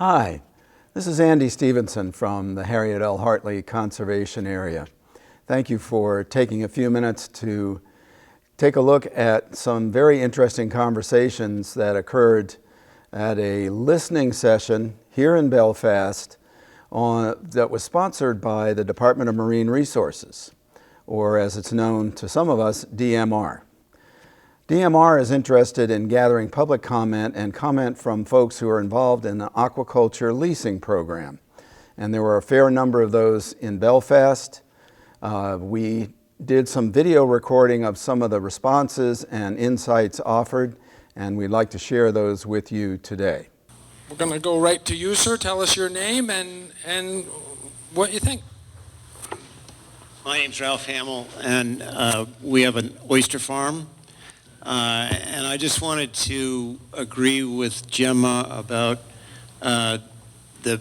Hi, this is Andy Stevenson from the Harriet L. Hartley Conservation Area. Thank you for taking a few minutes to take a look at some very interesting conversations that occurred at a listening session here in Belfast that was sponsored by the Department of Marine Resources, or as it's known to some of us, DMR. DMR is interested in gathering public comment and comment from folks who are involved in the aquaculture leasing program. And there were a fair number of those in Belfast. We did some video recording of some of the responses and insights offered, and we'd like to share those with you today. We're going to go right to you, sir. Tell us your name and what you think. My name's Ralph Hamill, and we have an oyster farm. And I just wanted to agree with Gemma about the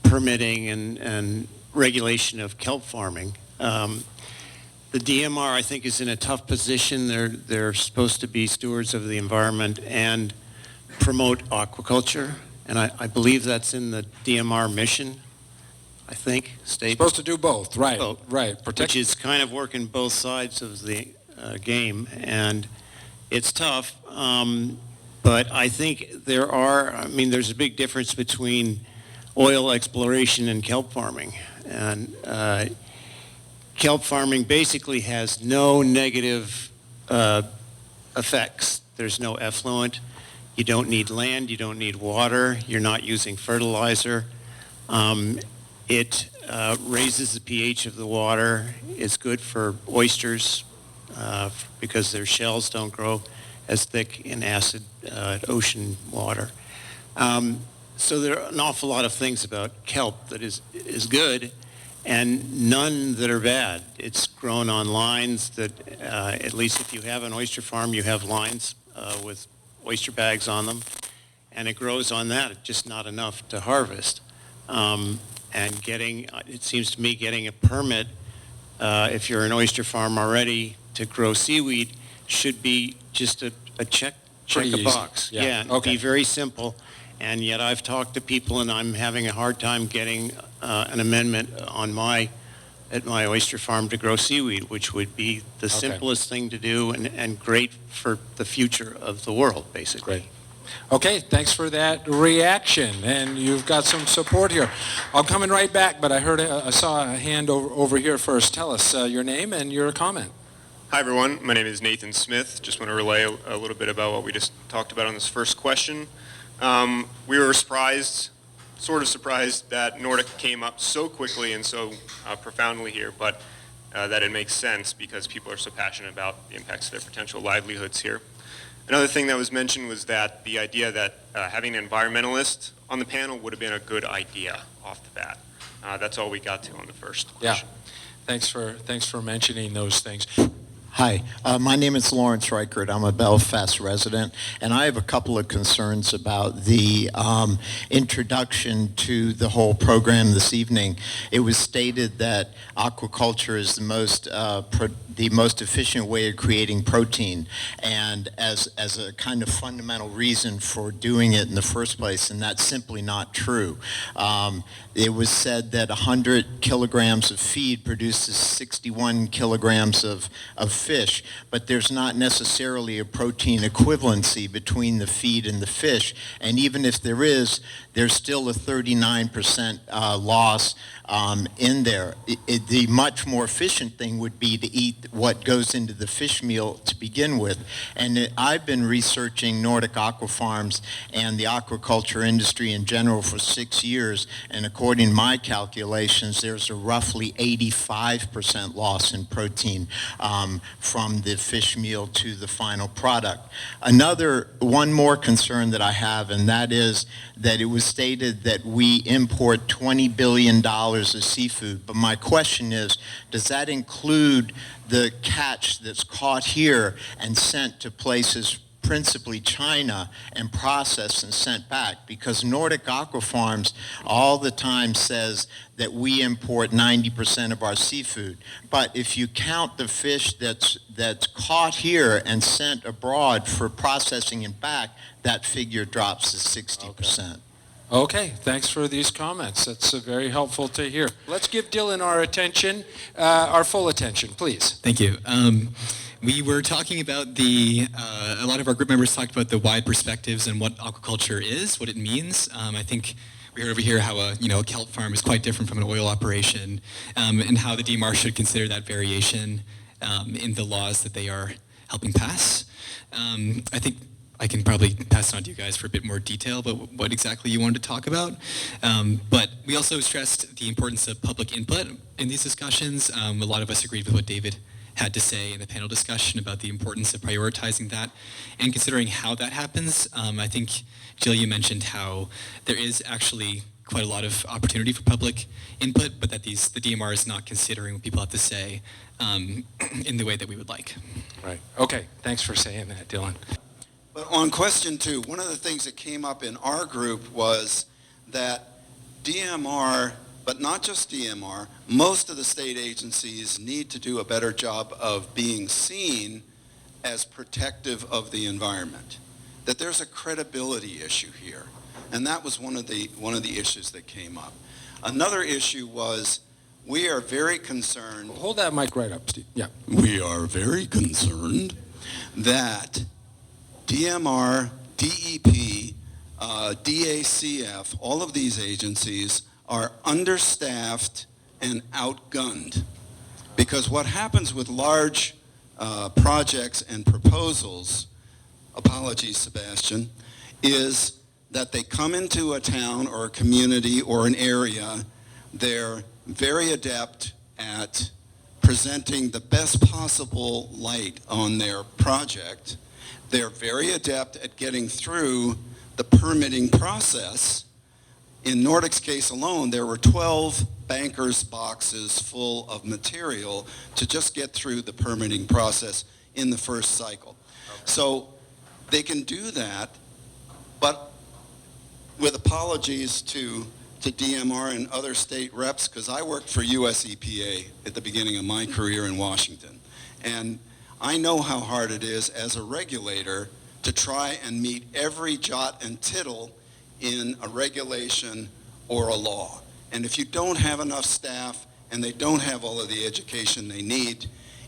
permitting and regulation of kelp farming. The DMR, I think, is in a tough position. They're supposed to be stewards of the environment and promote aquaculture, and I believe that's in the DMR mission, I think. Supposed to do both, right? Both, right. Which is kind of working both sides of the game, and it's tough, but I think there's a big difference between oil exploration and kelp farming. And kelp farming basically has no negative effects. There's no effluent. You don't need land. You don't need water. You're not using fertilizer. It raises the pH of the water. It's good for oysters because their shells don't grow as thick in acid ocean water. So there are an awful lot of things about kelp that is good, and none that are bad. It's grown on lines that, at least if you have an oyster farm, you have lines with oyster bags on them, and it grows on that, just not enough to harvest. And it seems to me, getting a permit, if you're an oyster farm already, to grow seaweed should be just a check a box. Yeah. Okay. Be very simple. And yet I've talked to people, and I'm having a hard time getting an amendment at my oyster farm to grow seaweed, which would be the simplest thing to do and great for the future of the world, basically. Great. Okay, thanks for that reaction, and you've got some support here. I'm coming right back, but I saw a hand over here first. Tell us your name and your comment. Hi everyone, my name is Nathan Smith. Just want to relay a little bit about what we just talked about on this first question. We were sort of surprised that Nordic came up so quickly and so profoundly here, but that it makes sense because people are so passionate about the impacts of their potential livelihoods here. Another thing that was mentioned was that the idea that having an environmentalist on the panel would have been a good idea off the bat. That's all we got to on the first question. Yeah, thanks for mentioning those things. Hi, my name is Lawrence Reichert. I'm a Belfast resident, and I have a couple of concerns about the introduction to the whole program this evening. It was stated that aquaculture is the most efficient way of creating protein, and as a kind of fundamental reason for doing it in the first place, and that's simply not true. It was said that 100 kilograms of feed produces 61 kilograms of fish, but there's not necessarily a protein equivalency between the feed and the fish, and even if there is, there's still a 39% loss in there. The much more efficient thing would be to eat what goes into the fish meal to begin with. And I've been researching Nordic aqua farms and the aquaculture industry in general for 6 years, and according to my calculations, there's a roughly 85% loss in protein from the fish meal to the final product. One more concern that I have, and that is that it was stated that we import $20 billion of seafood, but my question is, does that include the catch that's caught here and sent to places, principally China, and processed and sent back? Because Nordic Aqua Farms all the time says that we import 90% of our seafood. But if you count the fish that's caught here and sent abroad for processing and back, that figure drops to 60%. Okay, thanks for these comments. That's very helpful to hear. Let's give Dylan our attention, our full attention, please. Thank you. We were talking about a lot of our group members talked about the wide perspectives and what aquaculture is, what it means. I think we heard over here how a kelp farm is quite different from an oil operation, and how the DMR should consider that variation in the laws that they are helping pass. I think I can probably pass it on to you guys for a bit more detail about what exactly you wanted to talk about. But we also stressed the importance of public input in these discussions. A lot of us agreed with what David had to say in the panel discussion about the importance of prioritizing that and considering how that happens. I think, Jill, you mentioned how there is actually quite a lot of opportunity for public input, but that the DMR is not considering what people have to say in the way that we would like. Right. Okay, thanks for saying that, Dylan. But on question 2, one of the things that came up in our group was that DMR, but not just DMR, most of the state agencies need to do a better job of being seen as protective of the environment. That there's a credibility issue here. And that was one of the issues that came up. Another issue was we are very concerned. Hold that mic right up, Steve. Yeah. We are very concerned that DMR, DEP, DACF, all of these agencies are understaffed and outgunned. Because what happens with large projects and proposals, apologies, Sebastian, is that they come into a town or a community or an area, they're very adept at presenting the best possible light on their project. They're very adept at getting through the permitting process. In Nordic's case alone, there were 12 bankers' boxes full of material to just get through the permitting process in the first cycle. So they can do that, but with apologies to DMR and other state reps, because I worked for US EPA at the beginning of my career in Washington. And I know how hard it is as a regulator to try and meet every jot and tittle in a regulation or a law. And if you don't have enough staff and they don't have all of the education they need,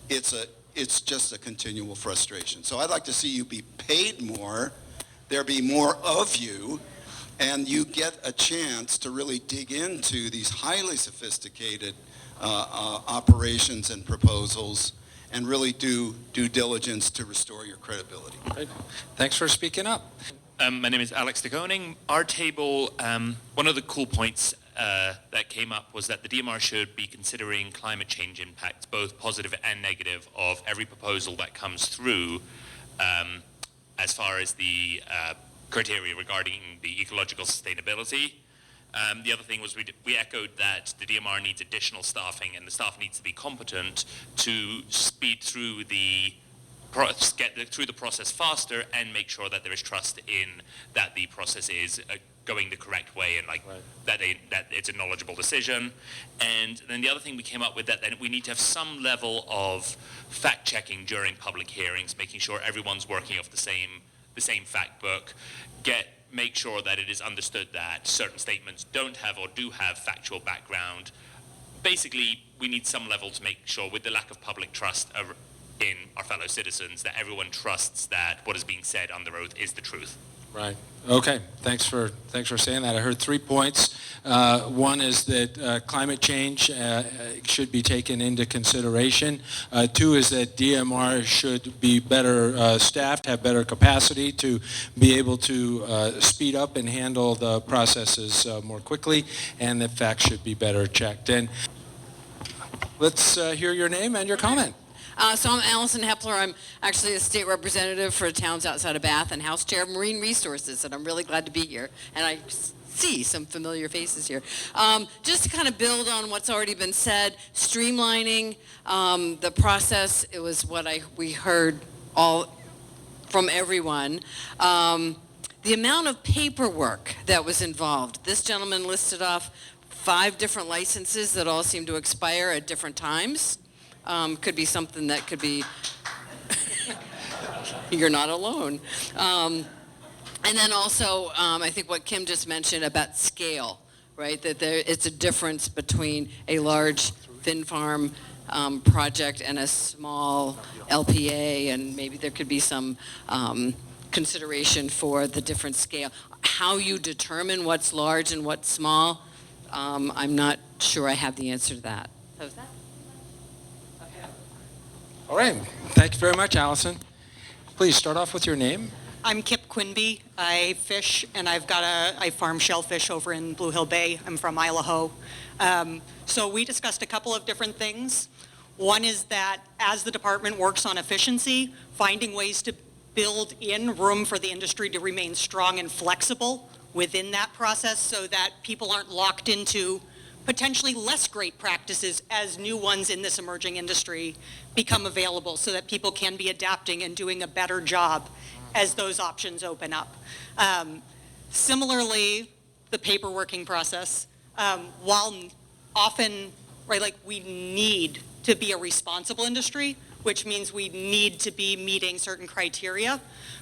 it's just a continual frustration. So I'd like to see you be paid more, there be more of you, and you get a chance to really dig into these highly sophisticated operations and proposals and really do due diligence to restore your credibility. Great. Thanks for speaking up. My name is Alex de Koning. Our table, one of the cool points that came up was that the DMR should be considering climate change impacts, both positive and negative, of every proposal that comes through as far as the criteria regarding the ecological sustainability. The other thing was we echoed that the DMR needs additional staffing, and the staff needs to be competent to speed through get through the process faster and make sure that there is trust in that the process is going the correct way and that it's a knowledgeable decision. And then the other thing we came up with that we need to have some level of fact checking during public hearings, making sure everyone's working off the same fact book. Make sure that it is understood that certain statements don't have or do have factual background. Basically, we need some level to make sure, with the lack of public trust in our fellow citizens, that everyone trusts that what is being said under oath is the truth. Right. Okay. Thanks for saying that. I heard 3 points. One is that climate change should be taken into consideration. 2 is that DMR should be better staffed, have better capacity to be able to speed up and handle the processes more quickly, and that facts should be better checked. And let's hear your name and your comment. So I'm Allison Hepler. I'm actually a state representative for towns outside of Bath and House Chair of Marine Resources, and I'm really glad to be here. And I see some familiar faces here. Just to kind of build on what's already been said, streamlining the process, it was what we heard all from everyone. The amount of paperwork that was involved. This gentleman listed off 5 different licenses that all seem to expire at different times. Could be something that could be, you're not alone. And then also, I think what Kim just mentioned about scale, right? That it's a difference between a large fin farm project and a small LPA, and maybe there could be some consideration for the different scale. How you determine what's large and what's small, I'm not sure I have the answer to that. So is that? All right. Thank you very much, Allison. Please start off with your name. I'm Kip Quinby. I fish, and I farm shellfish over in Blue Hill Bay. I'm from Idaho. So we discussed a couple of different things. One is that as the department works on efficiency, finding ways to build in room for the industry to remain strong and flexible within that process so that people aren't locked into potentially less great practices as new ones in this emerging industry become available, so that people can be adapting and doing a better job as those options open up. Similarly, the paperworking process, while often, right, like we need to be a responsible industry, which means we need to be meeting certain criteria,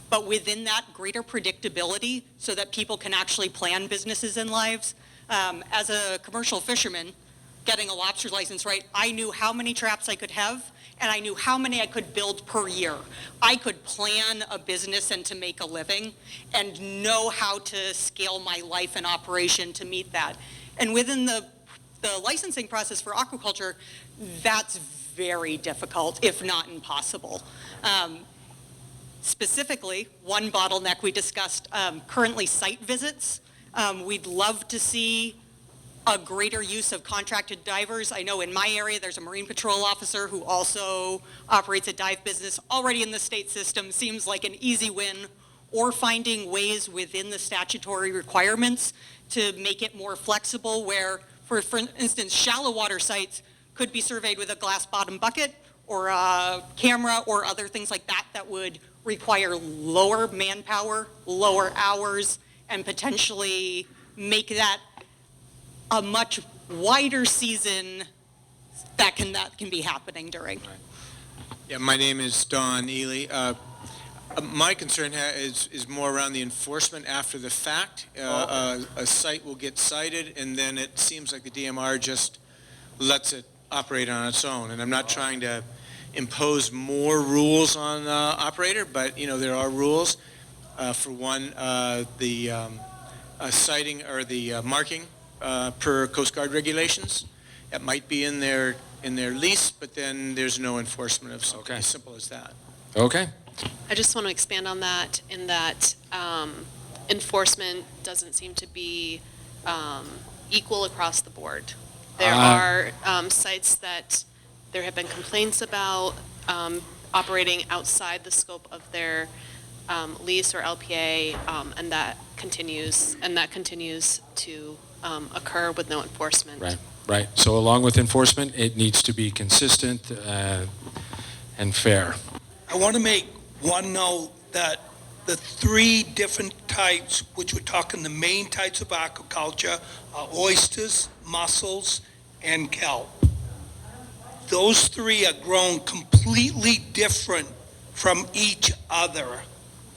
but within that, greater predictability so that people can actually plan businesses and lives. As a commercial fisherman, getting a lobster license, right, I knew how many traps I could have, and I knew how many I could build per year. I could plan a business and to make a living and know how to scale my life and operation to meet that. And within the licensing process for aquaculture, that's very difficult, if not impossible. Specifically, one bottleneck we discussed, currently site visits. We'd love to see a greater use of contracted divers. I know in my area there's a Marine Patrol officer who also operates a dive business already in the state system. Seems like an easy win, or finding ways within the statutory requirements to make it more flexible where, for instance, shallow water sites could be surveyed with a glass bottom bucket or a camera or other things like that that would require lower manpower, lower hours, and potentially make that a much wider season that can be happening during. Yeah, my name is Don Ely. My concern is more around the enforcement after the fact. A site will get cited, and then it seems like the DMR just lets it operate on its own. And I'm not trying to impose more rules on the operator, but there are rules. For one, the citing or the marking per Coast Guard regulations. It might be in their lease, but then there's no enforcement of something as simple as that. Okay. I just want to expand on that in that enforcement doesn't seem to be equal across the board. There are sites that there have been complaints about operating outside the scope of their lease or LPA, and that continues to occur with no enforcement. Right. So along with enforcement, it needs to be consistent and fair. I want to make one note that the three different types, which we're talking the main types of aquaculture, are oysters, mussels, and kelp. Those three are grown completely different from each other.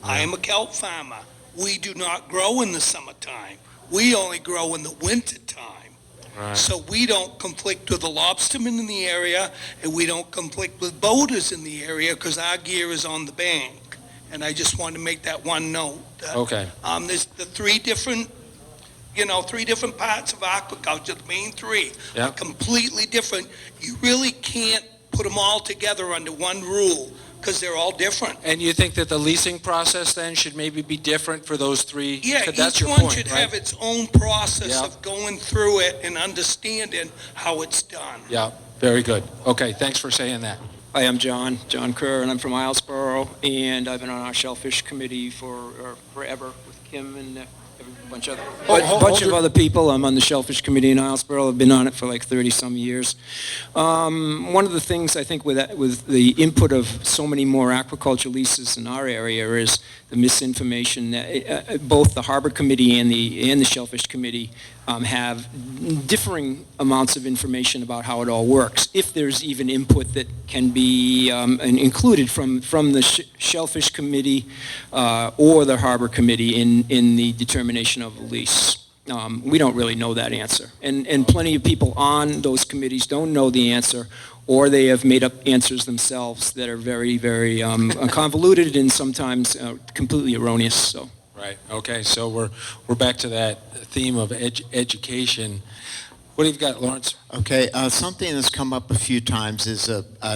I am a kelp farmer. We do not grow in the summertime. We only grow in the winter time. Right. So we don't conflict with the lobstermen in the area, and we don't conflict with boaters in the area because our gear is on the bank. And I just wanted to make that one note. Okay. There's the three different parts of aquaculture, the main three, are completely different. You really can't put them all together under one rule because they're all different. And you think that the leasing process then should maybe be different for those three? Yeah, That's each your one point, should right? have its own process of going through it and understanding how it's done. Yeah, very good. Okay, thanks for saying that. Hi, I'm John Kerr, and I'm from Islesboro, and I've been on our shellfish committee for forever with Kim and a bunch of other people. I'm on the shellfish committee in Islesboro. I've been on it for like 30-some years. One of the things I think with the input of so many more aquaculture leases in our area is the misinformation. Both the harbor committee and the shellfish committee have differing amounts of information about how it all works, if there's even input that can be included from the Shellfish Committee or the Harbor Committee in the determination of a lease. We don't really know that answer. And plenty of people on those committees don't know the answer, or they have made up answers themselves that are very, very convoluted and sometimes completely erroneous. So. Right. Okay. So we're back to that theme of education. What do you got, Lawrence? Okay, something that's come up a few times is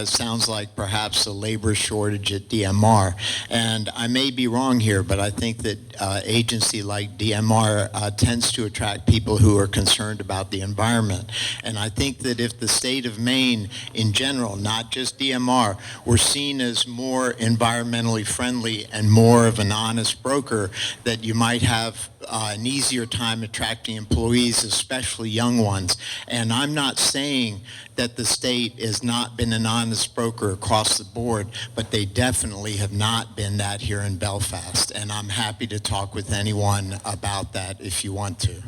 sounds like perhaps a labor shortage at DMR. And I may be wrong here, but I think that agency like DMR tends to attract people who are concerned about the environment. And I think that if the state of Maine in general, not just DMR, were seen as more environmentally friendly and more of an honest broker, that you might have an easier time attracting employees, especially young ones. And I'm not saying that the state has not been an honest broker across the board, but they definitely have not been that here in Belfast. And I'm happy to talk with anyone about that if you want to.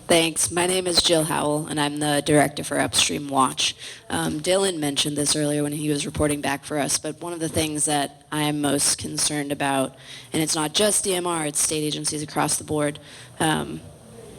Thanks. My name is Jill Howell, and I'm the director for Upstream Watch. Dylan mentioned this earlier when he was reporting back for us, but one of the things that I am most concerned about, and it's not just DMR, it's state agencies across the board.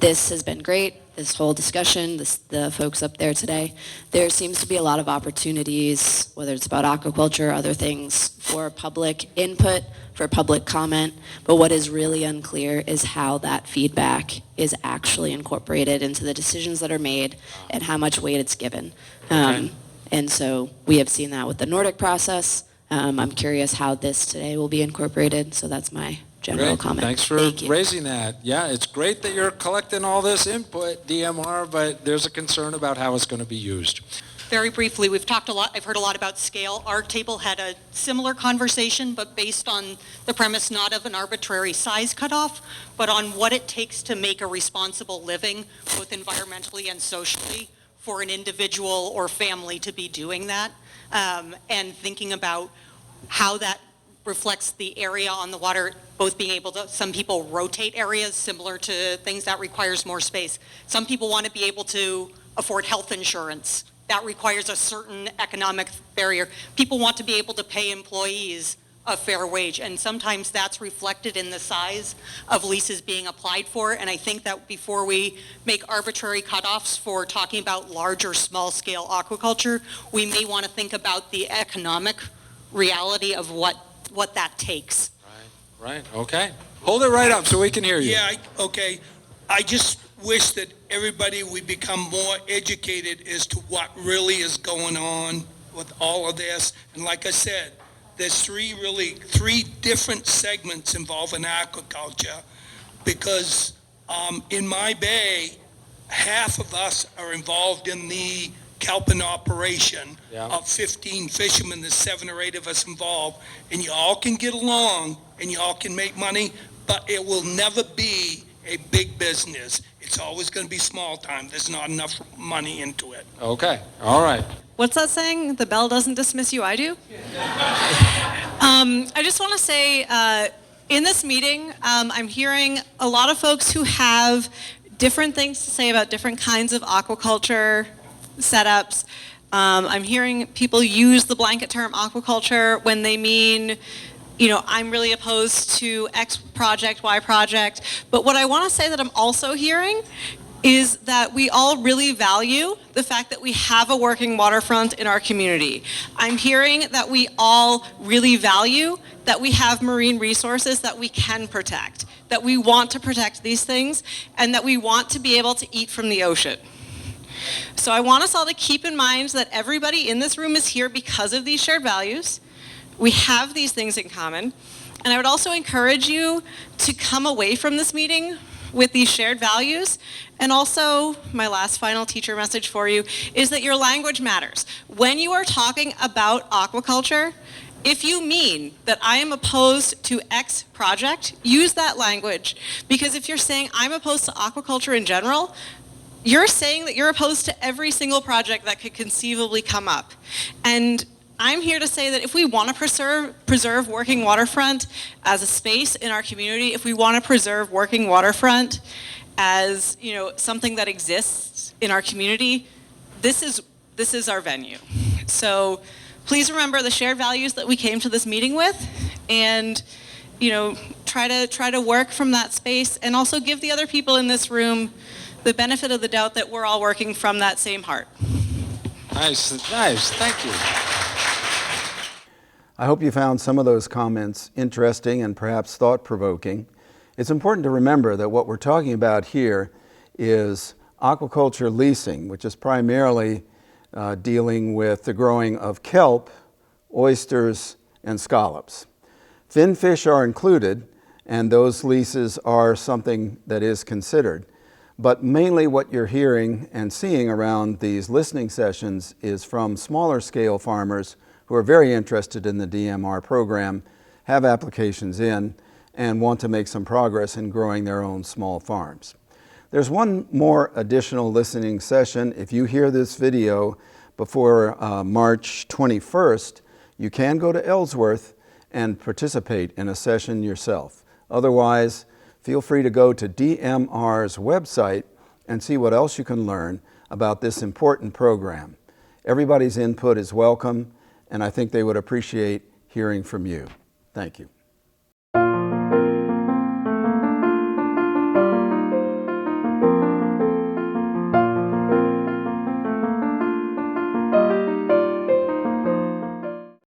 This has been great, this whole discussion, the folks up there today. There seems to be a lot of opportunities, whether it's about aquaculture or other things, for public input, for public comment, but what is really unclear is how that feedback is actually incorporated into the decisions that are made and how much weight it's given. And so we have seen that with the Nordic process. I'm curious how this today will be incorporated, so that's my general comment. Thanks for raising that. Yeah, it's great that you're collecting all this input, DMR, but there's a concern about how it's going to be used. Very briefly, we've talked a lot, I've heard a lot about scale. Our table had a similar conversation, but based on the premise not of an arbitrary size cutoff, but on what it takes to make a responsible living, both environmentally and socially, for an individual or family to be doing that, and thinking about how that reflects the area on the water, both being able to, some people rotate areas similar to things that requires more space. Some people want to be able to afford health insurance. That requires a certain economic barrier. People want to be able to pay employees a fair wage, and sometimes that's reflected in the size of leases being applied for, and I think that before we make arbitrary cutoffs for talking about large or small scale aquaculture, we may want to think about the economic reality of what that takes. Right, okay. Hold it right up so we can hear you. Yeah, okay. I just wish that everybody would become more educated as to what really is going on with all of this. And like I said, there's three different segments involving aquaculture, because in my bay, half of us are involved in the kelpin operation. Of 15 fishermen, there's 7 or 8 of us involved, and you all can get along and you all can make money, but it will never be a big business. It's always going to be small time. There's not enough money into it. Okay, all right. What's that saying? The bell doesn't dismiss you, I do? I just want to say, in this meeting, I'm hearing a lot of folks who have different things to say about different kinds of aquaculture setups. I'm hearing people use the blanket term aquaculture when they mean, you know, I'm really opposed to X project, Y project. But what I want to say that I'm also hearing is that we all really value the fact that we have a working waterfront in our community. I'm hearing that we all really value that we have marine resources that we can protect, that we want to protect these things, and that we want to be able to eat from the ocean. So I want us all to keep in mind that everybody in this room is here because of these shared values. We have these things in common. And I would also encourage you to come away from this meeting with these shared values. And also, my last final teacher message for you is that your language matters. When you are talking about aquaculture, if you mean that I am opposed to X project, use that language. Because if you're saying I'm opposed to aquaculture in general, you're saying that you're opposed to every single project that could conceivably come up. And I'm here to say that if we want to preserve working waterfront as a space in our community, if we want to preserve working waterfront as, you know, something that exists in our community, this is our venue. So please remember the shared values that we came to this meeting with, and, you know, try to work from that space, and also give the other people in this room the benefit of the doubt that we're all working from that same heart. Nice, thank you. I hope you found some of those comments interesting and perhaps thought-provoking. It's important to remember that what we're talking about here is aquaculture leasing, which is primarily dealing with the growing of kelp, oysters, and scallops. Finfish are included, and those leases are something that is considered. But mainly what you're hearing and seeing around these listening sessions is from smaller scale farmers who are very interested in the DMR program, have applications in, and want to make some progress in growing their own small farms. There's one more additional listening session. If you hear this video before March 21st, you can go to Ellsworth and participate in a session yourself. Otherwise, feel free to go to DMR's website and see what else you can learn about this important program. Everybody's input is welcome, and I think they would appreciate hearing from you. Thank you.